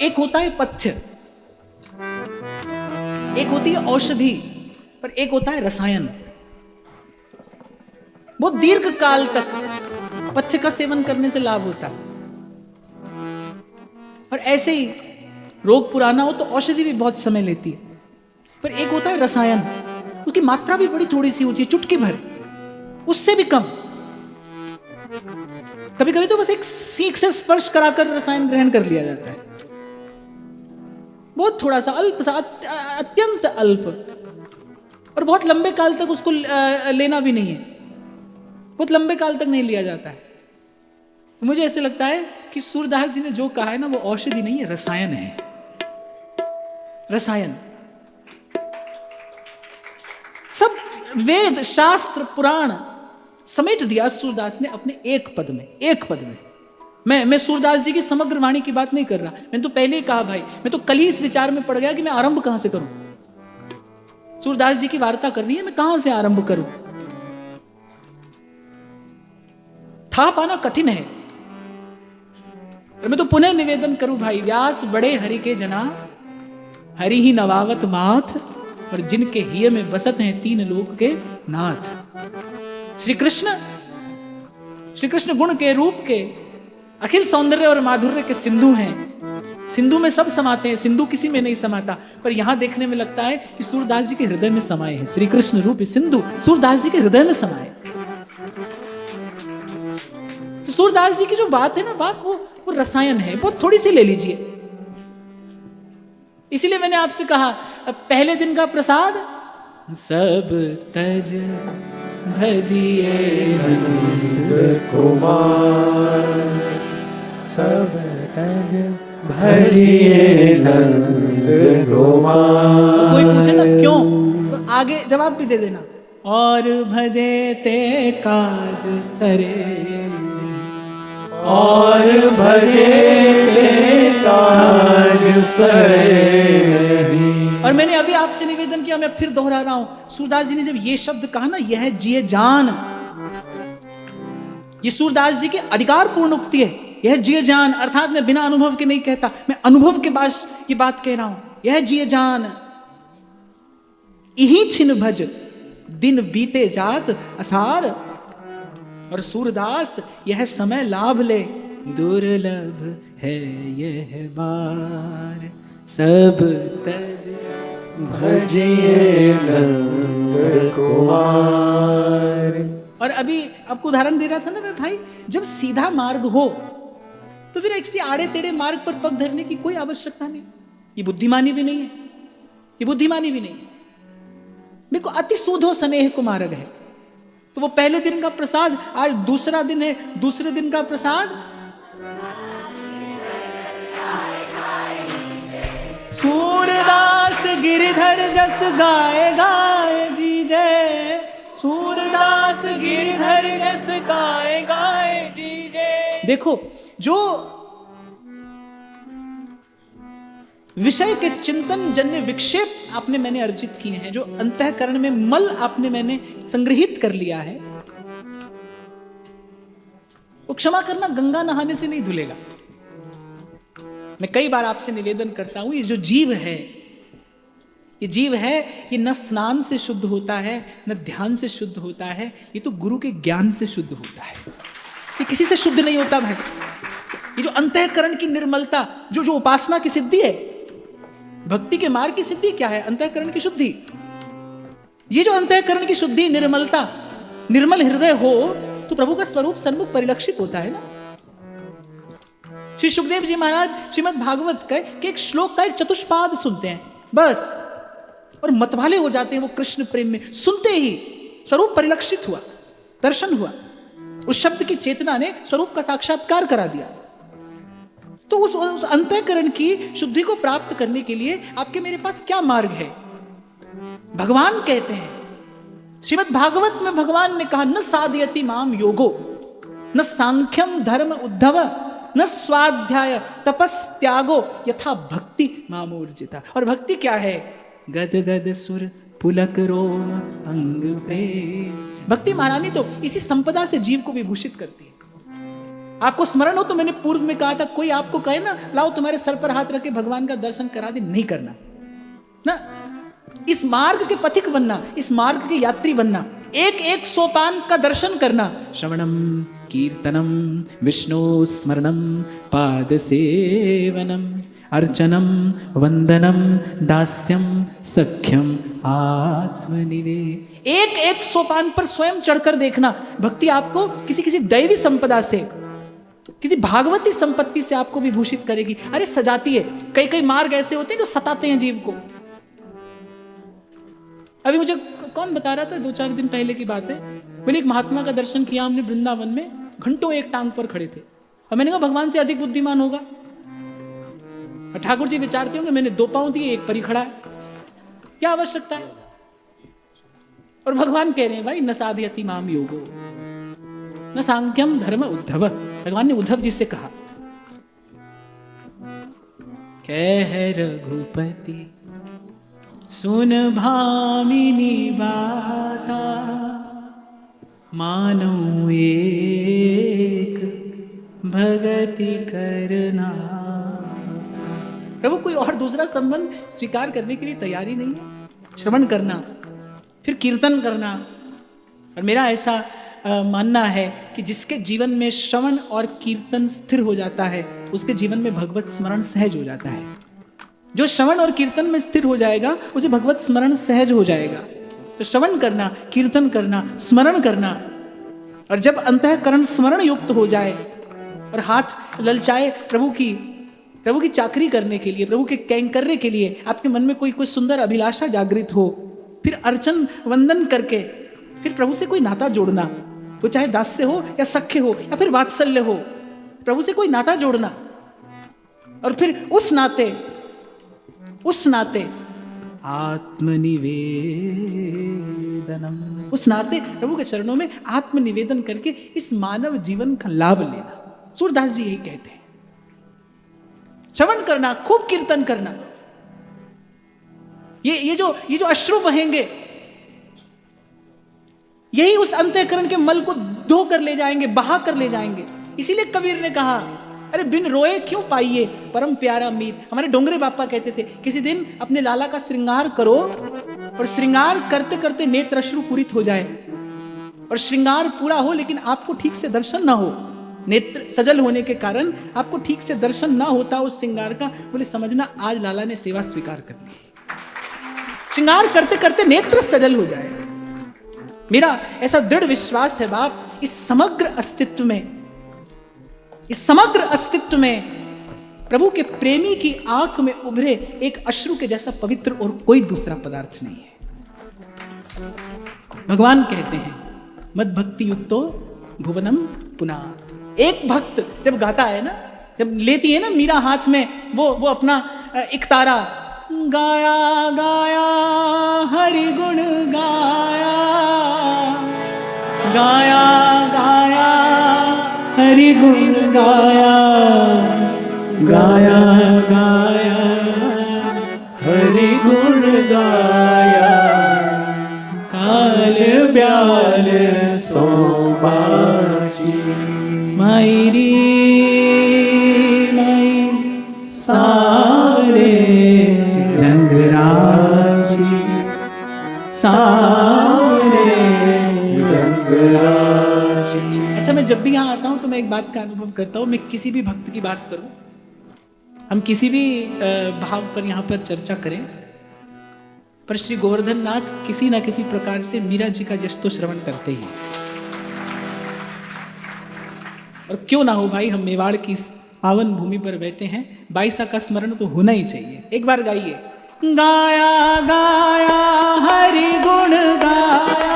एक होता है पथ्य, एक होती है औषधि, पर एक होता है रसायन। बहुत दीर्घ काल तक पथ्य का सेवन करने से लाभ होता है, और ऐसे ही रोग पुराना हो तो औषधि भी बहुत समय लेती है। पर एक होता है रसायन, उसकी मात्रा भी बड़ी थोड़ी सी होती है, चुटकी भर, उससे भी कम। कभी कभी तो बस एक सीख से स्पर्श कराकर रसायन ग्रहण कर लिया जाता है, बहुत थोड़ा सा, अल्प सा, अत्यंत अल्प, और बहुत लंबे काल तक उसको लेना भी नहीं है, बहुत लंबे काल तक नहीं लिया जाता है। तो मुझे ऐसे लगता है कि सूरदास जी ने जो कहा है ना, वो औषधि नहीं है, रसायन है, रसायन। सब वेद शास्त्र पुराण समेट दिया सूरदास ने अपने एक पद में, एक पद में। मैं सूरदास जी की समग्र वाणी की बात नहीं कर रहा, मैंने तो पहले ही कहा भाई, मैं तो कल ही इस विचार में पड़ गया कि मैं आरंभ कहां से करूं। सूरदास जी की वार्ता करनी है, मैं कहां से आरंभ करूं, था पाना कठिन है। और मैं तो पुनः निवेदन करूं भाई, व्यास बड़े हरि के जना, हरि ही नवावत माथ, और जिनके हिय में बसत हैं तीन लोक के नाथ। श्री कृष्ण गुण के रूप के अखिल सौंदर्य और माधुर्य के सिंधु हैं, सिंधु में सब समाते हैं, सिंधु किसी में नहीं समाता। पर यहां देखने में लगता है कि सूरदास जी के हृदय में समाये हैं, श्री कृष्ण रूप सिंधु सूरदास जी के हृदय में समाये। तो सूरदास जी की जो बात है ना, बात वो रसायन है, बहुत थोड़ी सी ले लीजिए। इसीलिए मैंने आपसे कहा, पहले दिन का प्रसाद सब तज भजिए नंद कुमार, सब तज भजिए नंद कुमार। कोई पूछे ना क्यों, तो आगे जवाब भी दे देना, और भजे ते काज सरे, और भजे ते काज सरे। और मैंने अभी आपसे निवेदन किया, मैं फिर दोहरा रहा हूं, सूरदास जी ने जब ये शब्द कहा ना, यह जिए जान, ये सूरदास जी की अधिकार पूर्ण उक्ति है, यह जिए जान, अर्थात मैं बिना अनुभव के नहीं कहता, मैं अनुभव के पास ये बात कह रहा हूं। यह जिए जान इही छिन भज, दिन बीते जात असार, और सूरदास यह समय लाभ ले, दुर्लभ है यह बार, सब तज भजिए नंद कुमार। और अभी आपको उदाहरण दे रहा था ना मैं भाई, जब सीधा मार्ग हो तो फिर एक आड़े टेढ़े मार्ग पर पग धरने की कोई आवश्यकता नहीं, ये बुद्धिमानी भी नहीं है, ये बुद्धिमानी भी नहीं है। देखो, अति सूधो स्नेह को मार्ग है, तो वो पहले दिन का प्रसाद, आज दूसरा दिन है, दूसरे दिन का प्रसाद सूरदास गिरिधर जस गाए गाए जी जय, सूरदास गिरिधर जस गाए गाए जी जय। देखो, जो विषय के चिंतन जन्य विक्षेप आपने मैंने अर्जित किए हैं, जो अंतःकरण में मल आपने मैंने संग्रहित कर लिया है, वो क्षमा करना गंगा नहाने से नहीं धुलेगा। मैं कई बार आपसे निवेदन करता हूं, ये जो जीव है, ये जीव है, ये न स्नान से शुद्ध होता है, न ध्यान से शुद्ध होता है, ये तो गुरु के ज्ञान से शुद्ध होता है, ये किसी से शुद्ध नहीं होता भाई। ये जो अंतःकरण की निर्मलता, जो उपासना की सिद्धि है, भक्ति के मार्ग की सिद्धि क्या है? अंतःकरण की शुद्धि। ये जो अंतःकरण की शुद्धि, निर्मलता, निर्मल हृदय हो तो प्रभु का स्वरूप सन्मुख परिलक्षित होता है ना। श्री सुखदेव जी महाराज श्रीमद् भागवत के एक श्लोक का एक चतुष्पाद सुनते हैं बस, और मतवाले हो जाते हैं वो कृष्ण प्रेम में। सुनते ही स्वरूप परिलक्षित हुआ, दर्शन हुआ, उस शब्द की चेतना ने स्वरूप का साक्षात्कार करा दिया। तो उस अंतःकरण की शुद्धि को प्राप्त करने के लिए आपके मेरे पास क्या मार्ग है? भगवान कहते हैं, श्रीमद् भागवत में भगवान ने कहा, न साधयति माम योगो, न सांख्यम धर्म उद्धव, न स्वाध्याय तपस्त्यागो, यथा भक्ति मामोर्जिता। और भक्ति क्या है? गद गद सुर पुलक रोम अंग प्रेम। भक्ति महारानी तो इसी संपदा से जीव को विभूषित करती है। आपको स्मरण हो तो मैंने पूर्व में कहा था, कोई आपको कहे ना लाओ तुम्हारे सर पर हाथ रखे भगवान का दर्शन करा दे, नहीं करना ना। इस मार्ग के पथिक बनना, इस मार्ग के यात्री बनना, एक एक सोपान का दर्शन करना। श्रवणम कीर्तनम विष्णु स्मरणम पाद सेवनम अर्चनम वंदनम दास्यम सख्यम आत्मनिवेद। एक एक सोपान पर स्वयं चढ़कर देखना। भक्ति आपको किसी किसी दैवी संपदा से, किसी भागवती संपत्ति से आपको विभूषित करेगी। अरे सजाती है। कई कई मार्ग ऐसे होते हैं जो सताते हैं जीव को। अभी मुझे कौन बता रहा था, 2-4 दिन पहले की बात है, मैंने एक महात्मा का दर्शन किया हमने वृंदावन में, घंटों एक टांग पर खड़े थे। और मैंने कहा भगवान से अधिक बुद्धिमान होगा। और ठाकुर जी विचारते होंगे मैंने 2 पांव दिए, एक पर ही खड़ा है, क्या आवश्यकता है। और भगवान कह रहे हैं भाई न साधयति माम योगो न सांख्यम धर्म उद्धव। भगवान ने उद्धव जी से कहा, कह रघुपति सुन भामिनी बाता, मानो एक भगति करना। प्रभु कोई और दूसरा संबंध स्वीकार करने के लिए तैयारी नहीं है। श्रवण करना, फिर कीर्तन करना। और मेरा ऐसा मानना है कि जिसके जीवन में श्रवण और कीर्तन स्थिर हो जाता है, उसके जीवन में भगवत स्मरण सहज हो जाता है। जो श्रवण और कीर्तन में स्थिर हो जाएगा, उसे भगवत स्मरण सहज हो जाएगा। तो श्रवण करना, कीर्तन करना, स्मरण करना। और जब अंतःकरण स्मरण युक्त हो जाए और हाथ ललचाए प्रभु की चाकरी करने के लिए, प्रभु के कैंकर्य के लिए, आपके मन में कोई सुंदर अभिलाषा जागृत हो, फिर अर्चन वंदन करके फिर प्रभु से कोई नाता जोड़ना, वो चाहे दास्य हो या सख्य हो या फिर वात्सल्य हो, प्रभु से कोई नाता जोड़ना। और फिर उस नाते आत्मनिवेदनम, उस नाते प्रभु के चरणों में आत्मनिवेदन करके इस मानव जीवन का लाभ लेना। सूरदास जी यही कहते हैं, श्रवण करना, खूब कीर्तन करना। ये जो अश्रु बहेंगे, यही उस अंतःकरण के मल को धो कर ले जाएंगे, बहा कर ले जाएंगे। इसीलिए कबीर ने कहा, अरे बिन रोए क्यों पाइए परम प्यारा मीत। हमारे डोंगरे बापा कहते थे, किसी दिन अपने लाला का श्रृंगार करो और श्रृंगार करते करते नेत्र अश्रु पूरित हो जाए, और श्रृंगार पूरा हो लेकिन आपको ठीक से दर्शन ना हो, नेत्र सजल होने के कारण आपको ठीक से दर्शन ना होता उस श्रृंगार का, बोले समझना आज लाला ने सेवा स्वीकार कर ली। श्रृंगार करते करते नेत्र सजल हो जाए। मेरा ऐसा दृढ़ विश्वास है बाप, इस समग्र अस्तित्व में प्रभु के प्रेमी की आंख में उभरे एक अश्रु के जैसा पवित्र और कोई दूसरा पदार्थ नहीं है। भगवान कहते हैं मद भक्ति युक्तो भुवनम पुनात। एक भक्त जब गाता है ना, जब लेती है ना मीरा हाथ में वो अपना इकतारा, गाया गाया हरि गुण गाया, गाया गाया हरि गुण गाया, गाया गाया हरि गुण गाया, काल ब्याल सोमाची, मायरी सारे रंगराजी, सारे रंगराजी। अच्छा, मैं जब भी यहाँ आता हूँ तो मैं एक बात का अनुभव करता हूँ, मैं किसी भी भक्त की बात करूँ, हम किसी भी भाव पर यहाँ पर चर्चा करें, पर श्री गोवर्धन नाथ किसी ना किसी प्रकार से मीरा जी का यश तो श्रवण करते ही। और क्यों ना हो भाई, हम मेवाड़ की पावन भूमि पर बैठे हैं, बाईसा का स्मरण तो होना ही चाहिए। एक बार गाइए, गाया गाया हरि गुण गाया,